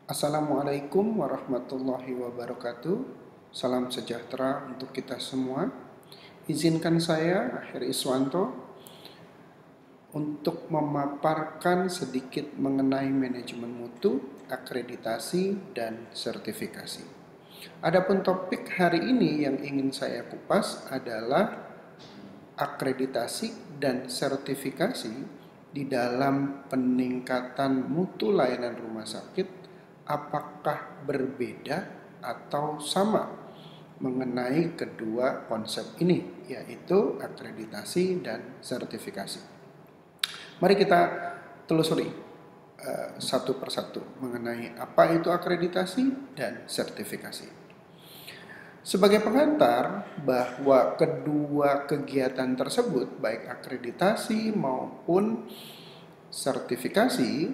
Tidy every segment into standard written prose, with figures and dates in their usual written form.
Assalamualaikum warahmatullahi wabarakatuh. Salam sejahtera untuk kita semua. Izinkan saya, Akhir Iswanto, untuk memaparkan sedikit mengenai manajemen mutu, akreditasi, dan sertifikasi. Adapun topik hari ini yang ingin saya kupas adalah akreditasi dan sertifikasi di dalam peningkatan mutu layanan rumah sakit, apakah berbeda atau sama mengenai kedua konsep ini, yaitu akreditasi dan sertifikasi. Mari kita telusuri satu persatu mengenai apa itu akreditasi dan sertifikasi. Sebagai pengantar bahwa kedua kegiatan tersebut, baik akreditasi maupun sertifikasi,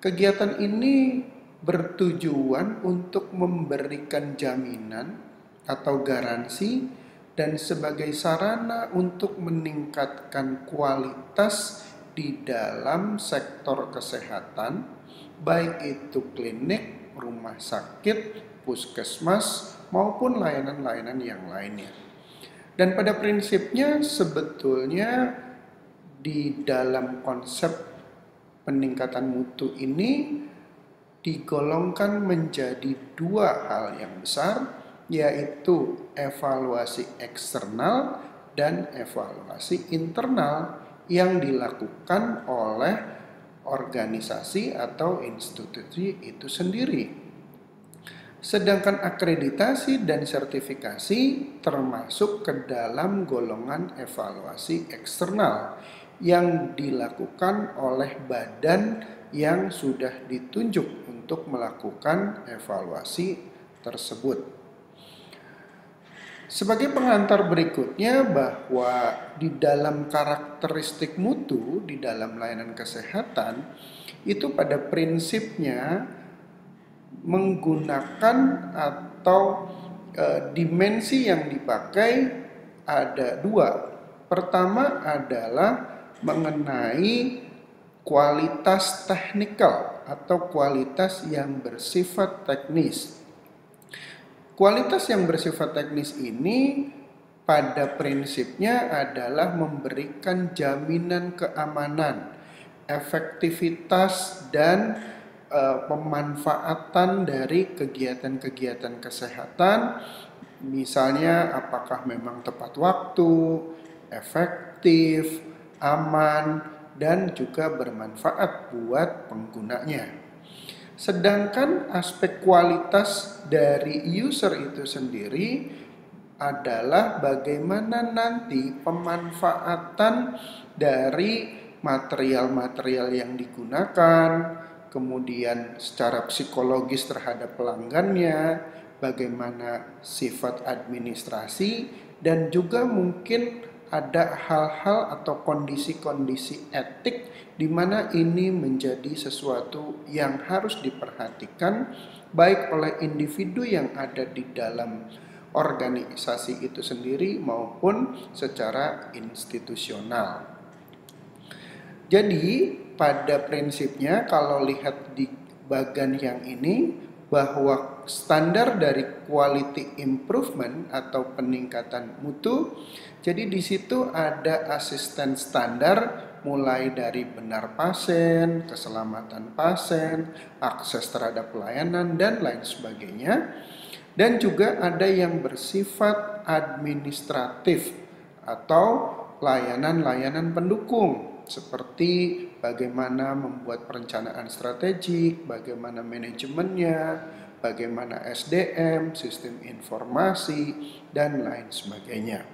kegiatan ini bertujuan untuk memberikan jaminan atau garansi dan sebagai sarana untuk meningkatkan kualitas di dalam sektor kesehatan, baik itu klinik, rumah sakit, puskesmas, maupun layanan-layanan yang lainnya. Dan pada prinsipnya sebetulnya di dalam konsep peningkatan mutu ini digolongkan menjadi dua hal yang besar, yaitu evaluasi eksternal dan evaluasi internal yang dilakukan oleh organisasi atau institusi itu sendiri. Sedangkan akreditasi dan sertifikasi termasuk ke dalam golongan evaluasi eksternal yang dilakukan oleh badan yang sudah ditunjuk untuk melakukan evaluasi tersebut. Sebagai pengantar berikutnya, bahwa di dalam karakteristik mutu di dalam layanan kesehatan itu pada prinsipnya menggunakan atau dimensi yang dipakai ada dua. Pertama adalah mengenai kualitas teknikal atau kualitas yang bersifat teknis. Kualitas yang bersifat teknis ini pada prinsipnya adalah memberikan jaminan keamanan, efektivitas, dan pemanfaatan dari kegiatan-kegiatan kesehatan, misalnya apakah memang tepat waktu, efektif, aman, dan juga bermanfaat buat penggunanya. Sedangkan aspek kualitas dari user itu sendiri adalah bagaimana nanti pemanfaatan dari material-material yang digunakan, kemudian secara psikologis terhadap pelanggannya, bagaimana sifat administrasi, dan juga mungkin ada hal-hal atau kondisi-kondisi etik di mana ini menjadi sesuatu yang harus diperhatikan baik oleh individu yang ada di dalam organisasi itu sendiri maupun secara institusional. Jadi pada prinsipnya kalau lihat di bagian yang ini, bahwa standar dari quality improvement atau peningkatan mutu, jadi di situ ada asisten standar mulai dari benar pasien, keselamatan pasien, akses terhadap pelayanan, dan lain sebagainya. Dan juga ada yang bersifat administratif atau layanan-layanan pendukung, seperti bagaimana membuat perencanaan strategik, bagaimana manajemennya, bagaimana SDM, sistem informasi, dan lain sebagainya.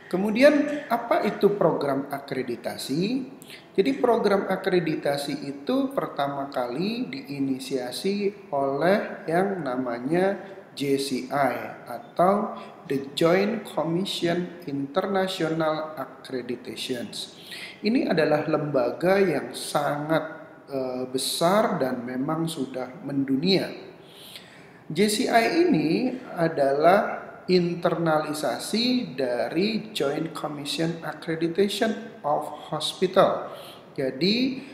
Kemudian apa itu program akreditasi? Jadi program akreditasi itu pertama kali diinisiasi oleh yang namanya JCI atau The Joint Commission International Accreditations. Ini adalah lembaga yang sangat besar dan memang sudah mendunia. JCI ini adalah internalisasi dari Joint Commission Accreditation of Hospital. Jadi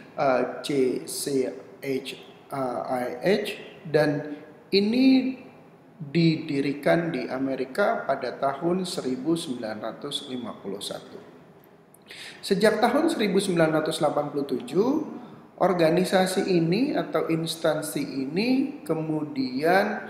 JCH IH, dan ini didirikan di Amerika pada tahun 1951. Sejak tahun 1987, organisasi ini atau instansi ini kemudian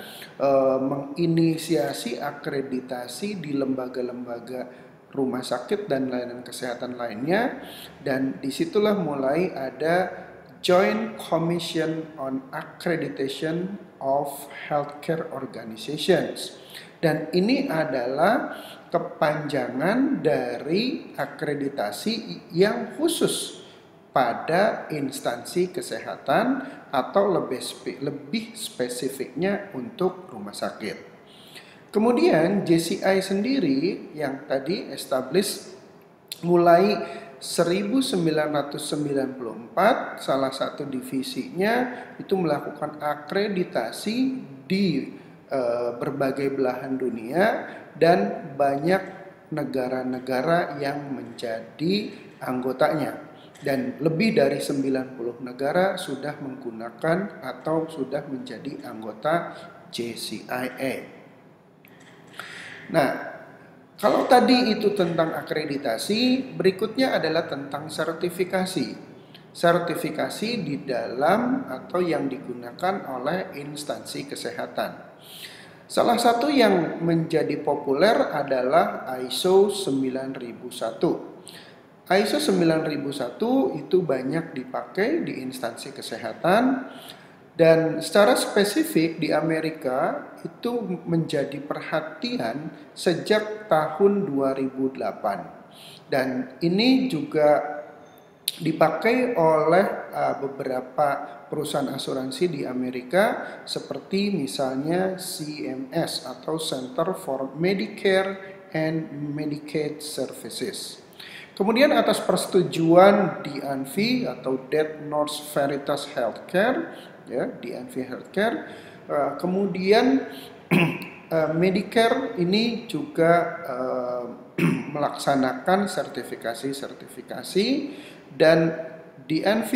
menginisiasi akreditasi di lembaga-lembaga rumah sakit dan layanan kesehatan lainnya, dan disitulah mulai ada Joint Commission on Accreditation of Healthcare Organizations, dan ini adalah kepanjangan dari akreditasi yang khusus pada instansi kesehatan atau lebih spesifiknya untuk rumah sakit. Kemudian JCI sendiri yang tadi established mulai 1994, salah satu divisinya itu melakukan akreditasi di berbagai belahan dunia, dan banyak negara-negara yang menjadi anggotanya, dan lebih dari 90 negara sudah menggunakan atau sudah menjadi anggota JCIA. Nah, kalau tadi itu tentang akreditasi, berikutnya adalah tentang sertifikasi. Sertifikasi di dalam atau yang digunakan oleh instansi kesehatan. Salah satu yang menjadi populer adalah ISO 9001. ISO 9001 itu banyak dipakai di instansi kesehatan, dan secara spesifik di Amerika itu menjadi perhatian sejak tahun 2008. Dan ini juga dipakai oleh beberapa perusahaan asuransi di Amerika, seperti misalnya CMS atau Center for Medicare and Medicaid Services. Kemudian atas persetujuan DNV atau Dead North Veritas Healthcare, ya, DNV Healthcare, kemudian Medicare ini juga melaksanakan sertifikasi, dan DNV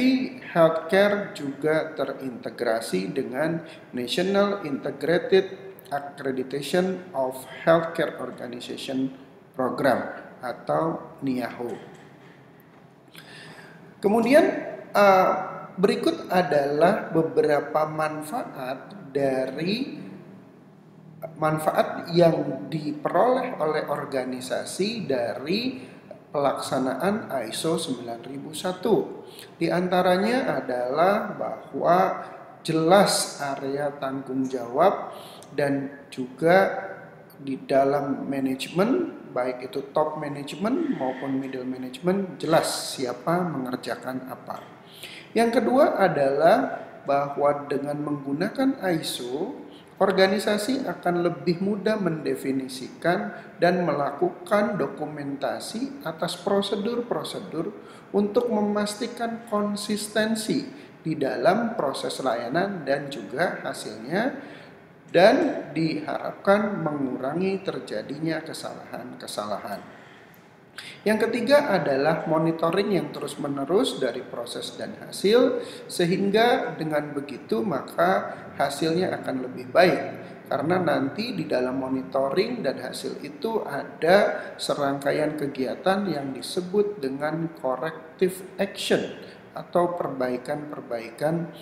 Healthcare juga terintegrasi dengan National Integrated Accreditation of Healthcare Organization Program atau NIAHO. Kemudian berikut adalah beberapa manfaat yang diperoleh oleh organisasi dari pelaksanaan ISO 9001. Di antaranya adalah bahwa jelas area tanggung jawab, dan juga di dalam manajemen, baik itu top management maupun middle management, jelas siapa mengerjakan apa. Yang kedua adalah bahwa dengan menggunakan ISO, organisasi akan lebih mudah mendefinisikan dan melakukan dokumentasi atas prosedur-prosedur untuk memastikan konsistensi di dalam proses layanan dan juga hasilnya, dan diharapkan mengurangi terjadinya kesalahan-kesalahan. Yang ketiga adalah monitoring yang terus-menerus dari proses dan hasil, sehingga dengan begitu maka hasilnya akan lebih baik, karena nanti di dalam monitoring dan hasil itu ada serangkaian kegiatan yang disebut dengan corrective action atau perbaikan-perbaikan,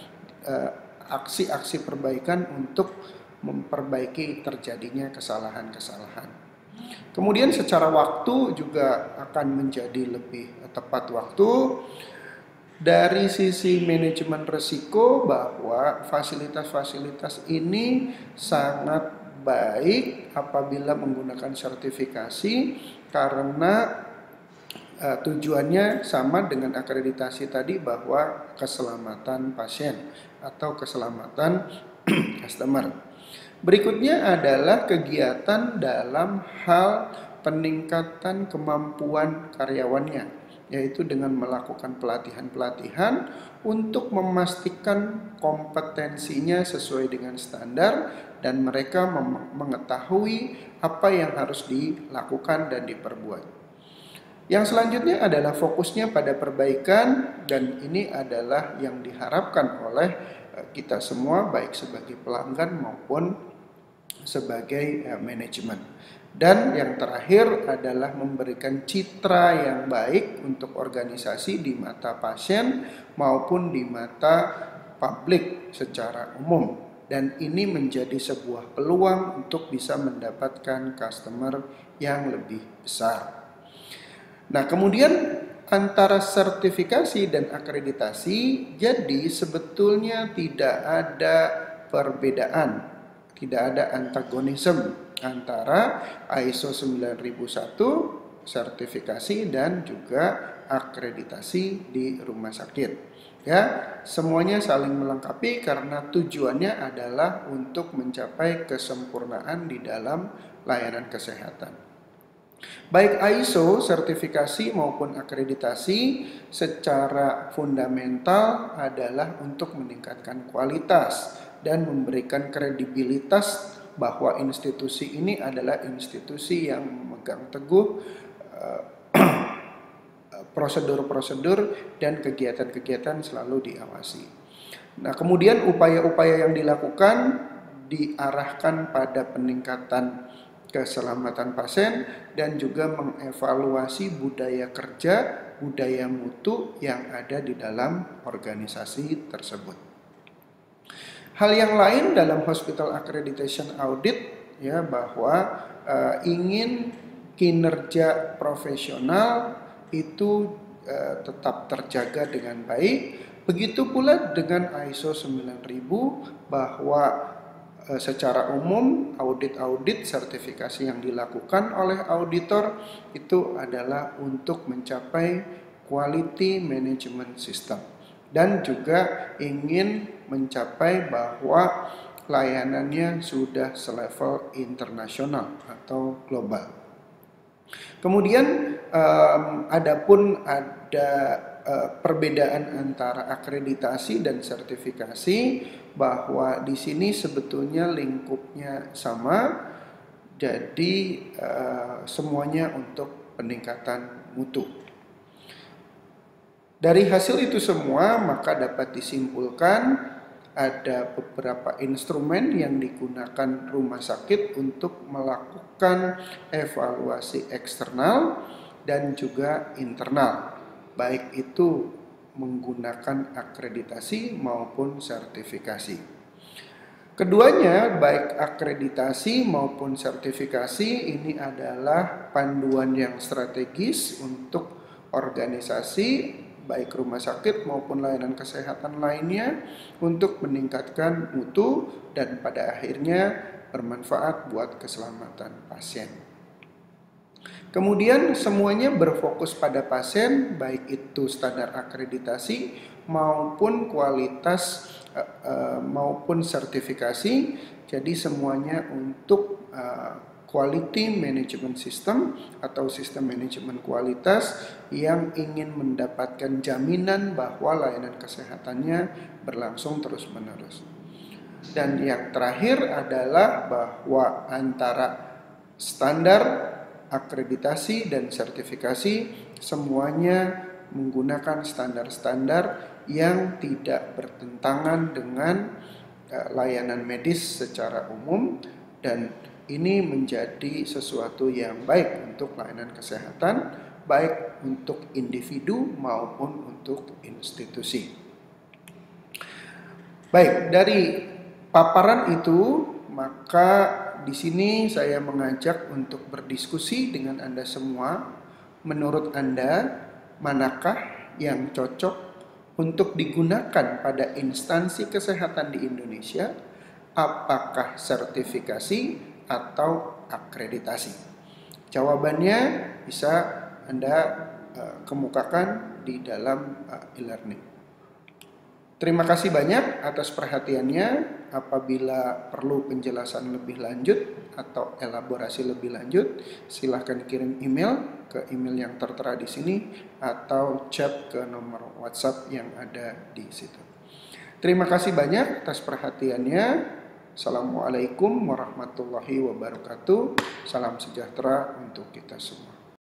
aksi-aksi perbaikan untuk memperbaiki terjadinya kesalahan-kesalahan. Kemudian secara waktu juga akan menjadi lebih tepat waktu. Dari sisi manajemen risiko, bahwa fasilitas-fasilitas ini sangat baik apabila menggunakan sertifikasi, karena tujuannya sama dengan akreditasi tadi, bahwa keselamatan pasien atau keselamatan customer. Berikutnya adalah kegiatan dalam hal peningkatan kemampuan karyawannya, yaitu dengan melakukan pelatihan-pelatihan untuk memastikan kompetensinya sesuai dengan standar, dan mereka mengetahui apa yang harus dilakukan dan diperbuat. Yang selanjutnya adalah fokusnya pada perbaikan, dan ini adalah yang diharapkan oleh kita semua, baik sebagai pelanggan maupun sebagai manajemen. Dan yang terakhir adalah memberikan citra yang baik untuk organisasi di mata pasien maupun di mata publik secara umum. Dan ini menjadi sebuah peluang untuk bisa mendapatkan customer yang lebih besar. Nah, kemudian antara sertifikasi dan akreditasi, jadi sebetulnya tidak ada perbedaan, tidak ada antagonisme antara ISO 9001 sertifikasi dan juga akreditasi di rumah sakit. Ya, semuanya saling melengkapi karena tujuannya adalah untuk mencapai kesempurnaan di dalam layanan kesehatan. Baik ISO, sertifikasi maupun akreditasi secara fundamental adalah untuk meningkatkan kualitas dan memberikan kredibilitas bahwa institusi ini adalah institusi yang memegang teguh prosedur-prosedur dan kegiatan-kegiatan selalu diawasi. Nah, kemudian upaya-upaya yang dilakukan diarahkan pada peningkatan keselamatan pasien dan juga mengevaluasi budaya kerja, budaya mutu yang ada di dalam organisasi tersebut. Hal yang lain dalam Hospital Accreditation Audit ya, bahwa ingin kinerja profesional itu tetap terjaga dengan baik. Begitu pula dengan ISO 9000 bahwa secara umum audit-audit sertifikasi yang dilakukan oleh auditor itu adalah untuk mencapai quality management system dan juga ingin mencapai bahwa layanannya sudah selevel internasional atau global. Kemudian adapun ada perbedaan antara akreditasi dan sertifikasi, bahwa di sini sebetulnya lingkupnya sama, jadi semuanya untuk peningkatan mutu. Dari hasil itu semua maka dapat disimpulkan ada beberapa instrumen yang digunakan rumah sakit untuk melakukan evaluasi eksternal dan juga internal, baik itu menggunakan akreditasi maupun sertifikasi. Keduanya, baik akreditasi maupun sertifikasi, ini adalah panduan yang strategis untuk organisasi baik rumah sakit maupun layanan kesehatan lainnya untuk meningkatkan mutu dan pada akhirnya bermanfaat buat keselamatan pasien. Kemudian semuanya berfokus pada pasien, baik itu standar akreditasi maupun kualitas maupun sertifikasi. Jadi semuanya untuk quality management system atau sistem manajemen kualitas yang ingin mendapatkan jaminan bahwa layanan kesehatannya berlangsung terus-menerus. Dan yang terakhir adalah bahwa antara standar akreditasi dan sertifikasi semuanya menggunakan standar-standar yang tidak bertentangan dengan layanan medis secara umum, dan ini menjadi sesuatu yang baik untuk layanan kesehatan, baik untuk individu maupun untuk institusi. Baik, dari paparan itu, maka di sini saya mengajak untuk berdiskusi dengan Anda semua. Menurut Anda, manakah yang cocok untuk digunakan pada instansi kesehatan di Indonesia? Apakah sertifikasi atau akreditasi? Jawabannya bisa Anda kemukakan di dalam e-learning. Terima kasih banyak atas perhatiannya. Apabila perlu penjelasan lebih lanjut atau elaborasi lebih lanjut, silahkan kirim email ke email yang tertera di sini atau chat ke nomor WhatsApp yang ada di situ. Terima kasih banyak atas perhatiannya. Assalamualaikum warahmatullahi wabarakatuh. Salam sejahtera untuk kita semua.